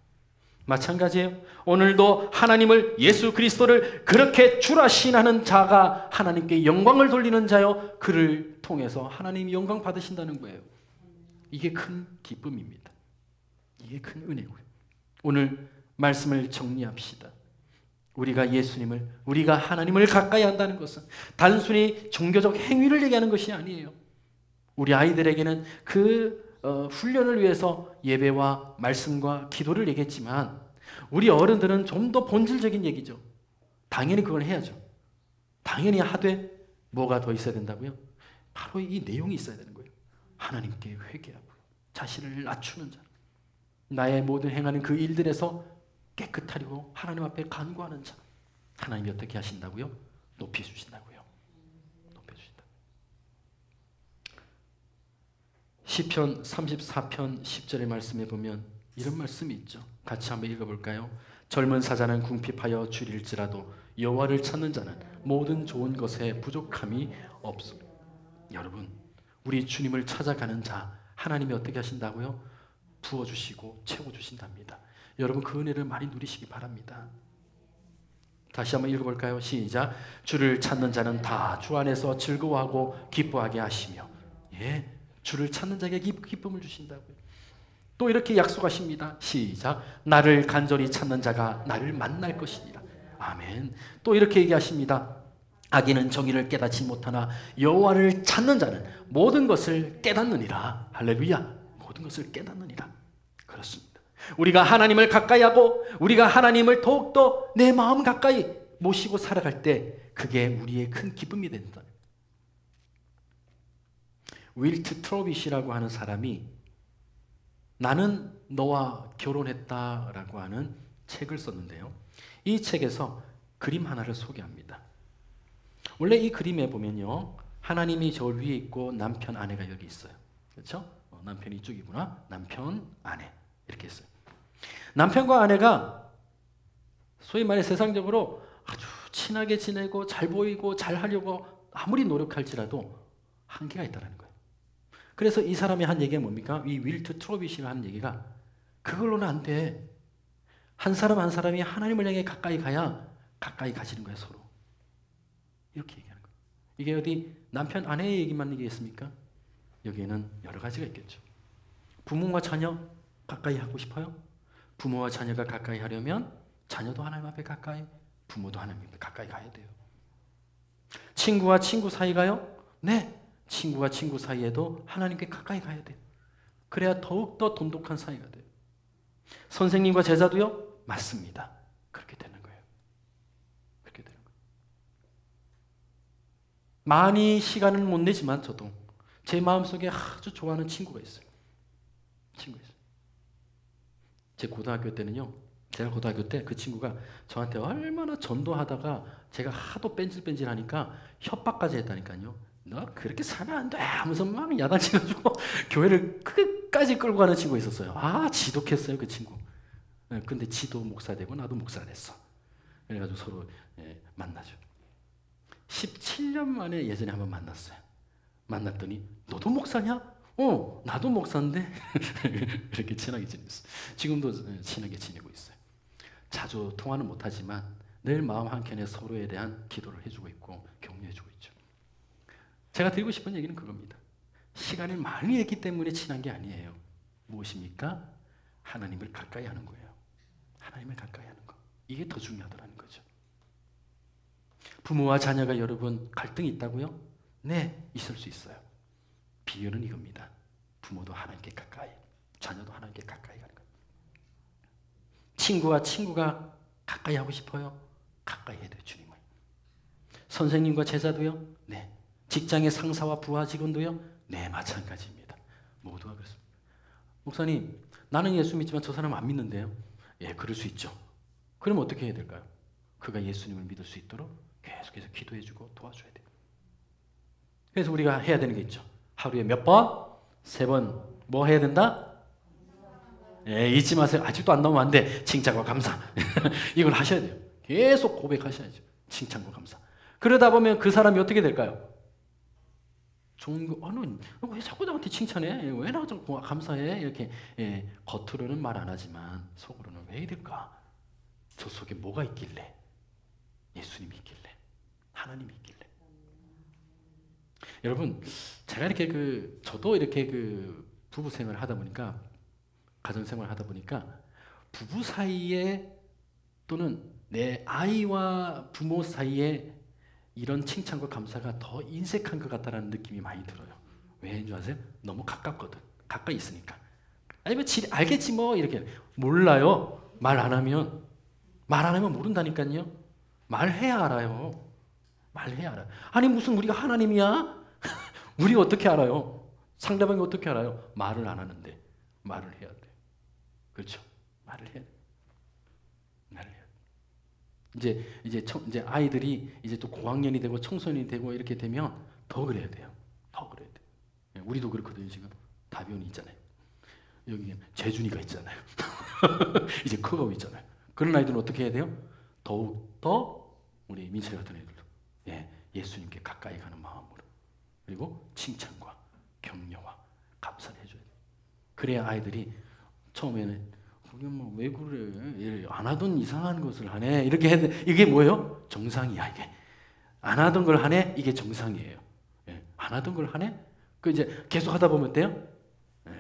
마찬가지예요. 오늘도 하나님을 예수 그리스도를 그렇게 주라 신하는 자가 하나님께 영광을 돌리는 자요. 그를 통해서 하나님이 영광 받으신다는 거예요. 이게 큰 기쁨입니다. 이게 큰 은혜고요. 오늘 말씀을 정리합시다. 우리가 하나님을 가까이 한다는 것은 단순히 종교적 행위를 얘기하는 것이 아니에요. 우리 아이들에게는 그 훈련을 위해서 예배와 말씀과 기도를 얘기했지만 우리 어른들은 좀 더 본질적인 얘기죠. 당연히 그걸 해야죠. 당연히 하되 뭐가 더 있어야 된다고요? 바로 이 내용이 있어야 되는 거예요. 하나님께 회개하고 자신을 낮추는 자, 나의 모든 행하는 그 일들에서 깨끗하려고 하나님 앞에 간구하는 자, 하나님이 어떻게 하신다고요? 높여주신다고요. 높여주신다. 시편 34편 10절의 말씀에 보면 이런 말씀이 있죠. 같이 한번 읽어볼까요? 젊은 사자는 궁핍하여 줄일지라도 여호와를 찾는 자는 모든 좋은 것에 부족함이 없소. 여러분, 우리 주님을 찾아가는 자 하나님이 어떻게 하신다고요? 부어주시고 채워주신답니다. 여러분 그 은혜를 많이 누리시기 바랍니다. 다시 한번 읽어볼까요? 시작. 주를 찾는 자는 다 주 안에서 즐거워하고 기뻐하게 하시며, 예, 주를 찾는 자에게 기쁨을 주신다고요. 또 이렇게 약속하십니다. 시작. 나를 간절히 찾는 자가 나를 만날 것이니라. 아멘. 또 이렇게 얘기하십니다. 악인은 정의를 깨닫지 못하나 여호와를 찾는 자는 모든 것을 깨닫느니라. 할렐루야. 모든 것을 깨닫느니라. 그렇습니다. 우리가 하나님을 가까이 하고 우리가 하나님을 더욱더 내 마음 가까이 모시고 살아갈 때 그게 우리의 큰 기쁨이 된다. 윌트 트로빗이라고 하는 사람이 나는 너와 결혼했다라고 하는 책을 썼는데요. 이 책에서 그림 하나를 소개합니다. 원래 이 그림에 보면요, 하나님이 저 위에 있고 남편 아내가 여기 있어요. 그렇죠? 남편이 이쪽이구나. 남편 아내 이렇게 했어요. 남편과 아내가 소위 말해 세상적으로 아주 친하게 지내고 잘 보이고 잘 하려고 아무리 노력할지라도 한계가 있다는 거예요. 그래서 이 사람이 한 얘기가 뭡니까? 이 윌트 트로빗이 한 얘기가 그걸로는 안 돼. 한 사람 한 사람이 하나님을 향해 가까이 가야 가까이 가지는 거야 서로. 이렇게 얘기하는 거예요. 이게 어디 남편 아내의 얘기만 얘기했습니까? 여기에는 여러 가지가 있겠죠. 부모와 자녀 가까이 하고 싶어요? 부모와 자녀가 가까이 하려면 자녀도 하나님 앞에 가까이, 부모도 하나님 앞에 가까이 가야 돼요. 친구와 친구 사이가요? 네. 친구와 친구 사이에도 하나님께 가까이 가야 돼요. 그래야 더욱더 돈독한 사이가 돼요. 선생님과 제자도요? 맞습니다. 그렇게 되는 거예요. 그렇게 되는 거예요. 많이 시간은 못 내지만 저도 제 마음속에 아주 좋아하는 친구가 있어요. 제 고등학교 때는요. 제가 고등학교 때 그 친구가 저한테 얼마나 전도하다가 제가 하도 뺀질뺀질하니까 협박까지 했다니까요. 너 그렇게 살면 안 돼 하면서 막 야단쳐가지고 교회를 끝까지 끌고 가는 친구가 있었어요. 아 지독했어요 그 친구. 근데 지도 목사 되고 나도 목사 됐어. 그래가지고 서로 만나죠. 17년 만에 예전에 한번 만났어요. 만났더니 너도 목사냐? 나도 목사인데. 이렇게 친하게 지냈어요. 지금도 친하게 지내고 있어요. 자주 통화는 못하지만 늘 마음 한켠에 서로에 대한 기도를 해주고 있고 격려해주고 있죠. 제가 드리고 싶은 얘기는 그겁니다. 시간을 많이 했기 때문에 친한 게 아니에요. 무엇입니까? 하나님을 가까이 하는 거예요. 하나님을 가까이 하는 거. 이게 더 중요하다는 거죠. 부모와 자녀가 여러분 갈등이 있다고요? 네, 있을 수 있어요. 비유는 이겁니다. 부모도 하나님께 가까이, 자녀도 하나님께 가까이 가는 거예요. 친구와 친구가 가까이 하고 싶어요? 가까이 해야 돼요, 주님을. 선생님과 제자도요? 네. 직장의 상사와 부하 직원도요? 네, 마찬가지입니다. 모두가 그렇습니다. 목사님, 나는 예수 믿지만 저 사람 안 믿는데요? 예, 그럴 수 있죠. 그럼 어떻게 해야 될까요? 그가 예수님을 믿을 수 있도록 계속해서 기도해주고 도와줘야 돼요. 그래서 우리가 해야 되는 게 있죠. 하루에 몇 번? 3번. 뭐 해야 된다? 예, 잊지 마세요. 아직도 안 나오면 안 돼. 칭찬과 감사. 이걸 하셔야 돼요. 계속 고백하셔야죠. 칭찬과 감사. 그러다 보면 그 사람이 어떻게 될까요? 왜 자꾸 나한테 칭찬해? 왜 나한테 감사해? 이렇게 겉으로는 말 안 하지만 속으로는 왜 이럴까? 저 속에 뭐가 있길래? 예수님이 있길래, 하나님이 있길래. 여러분, 제가 이렇게 저도 이렇게 부부 생활을 하다 보니까, 가정 생활을 하다 보니까 부부 사이에 또는 내 아이와 부모 사이에 이런 칭찬과 감사가 더 인색한 것 같다는 느낌이 많이 들어요. 왜인 줄 아세요? 너무 가깝거든. 가까이 있으니까. 아니면 알겠지 뭐 이렇게. 몰라요. 말 안 하면 모른다니까요. 말해야 알아요. 말해야 알아요. 아니 무슨 우리가 하나님이야? 우리가 어떻게 알아요? 상대방이 어떻게 알아요? 말을 안 하는데 말을 해야 돼. 그렇죠? 말을 해야 돼. 말을 해야 돼. 이제 아이들이 이제 또 고학년이 되고 청소년이 되고 이렇게 되면 더 그래야 돼요. 더 그래야 돼. 우리도 그렇거든요. 지금 다비온이 있잖아요. 여기 재준이가 있잖아요. 이제 커가고 있잖아요. 그런 아이들은 어떻게 해야 돼요? 더욱 더 우리 민철이 같은 애들도 예수님께 가까이 가는 마음으로, 그리고 칭찬과 격려와 감사를 해줘야 돼요. 그래야 아이들이 처음에는 왜 그래? 안 하던 이상한 것을 하네. 이렇게 해야 돼. 이게 뭐예요? 정상이야 이게. 안 하던 걸 하네. 이게 정상이에요. 안 하던 걸 하네. 그 이제 계속 하다 보면 돼요.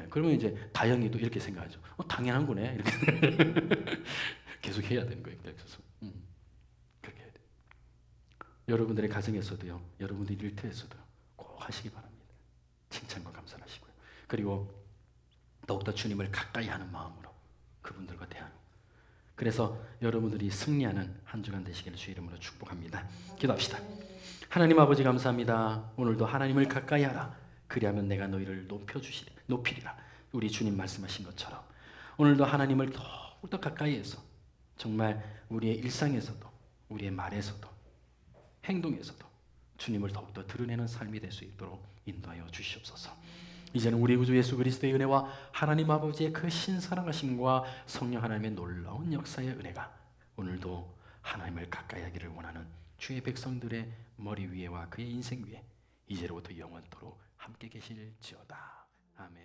그러면 이제 다영이도 이렇게 생각하죠. 당연한 거네. 이렇게 계속 해야 되는 거예요. 그래서 그렇게 해야 돼요. 여러분들의 가정에서도요, 여러분들 일터에서도 꼭 하시기 바랍니다. 칭찬과 감사를 하시고요. 그리고 더욱더 주님을 가까이 하는 마음으로 그분들과 대하고. 그래서 여러분들이 승리하는 한 주간 되시기를 주 이름으로 축복합니다. 기도합시다. 하나님 아버지 감사합니다. 오늘도 하나님을 가까이 하라. 그리하면 내가 너희를 높이리라. 우리 주님 말씀하신 것처럼 오늘도 하나님을 더욱더 가까이 해서 정말 우리의 일상에서도, 우리의 말에서도, 행동에서도 주님을 더욱더 드러내는 삶이 될 수 있도록 인도하여 주시옵소서. 이제는 우리 구주 예수 그리스도의 은혜와 하나님 아버지의 그 신사랑하심과 성령 하나님의 놀라운 역사의 은혜가 오늘도 하나님을 가까이 하기를 원하는 주의 백성들의 머리 위에와 그의 인생 위에 이제로부터 영원토록 함께 계실지어다. 아멘.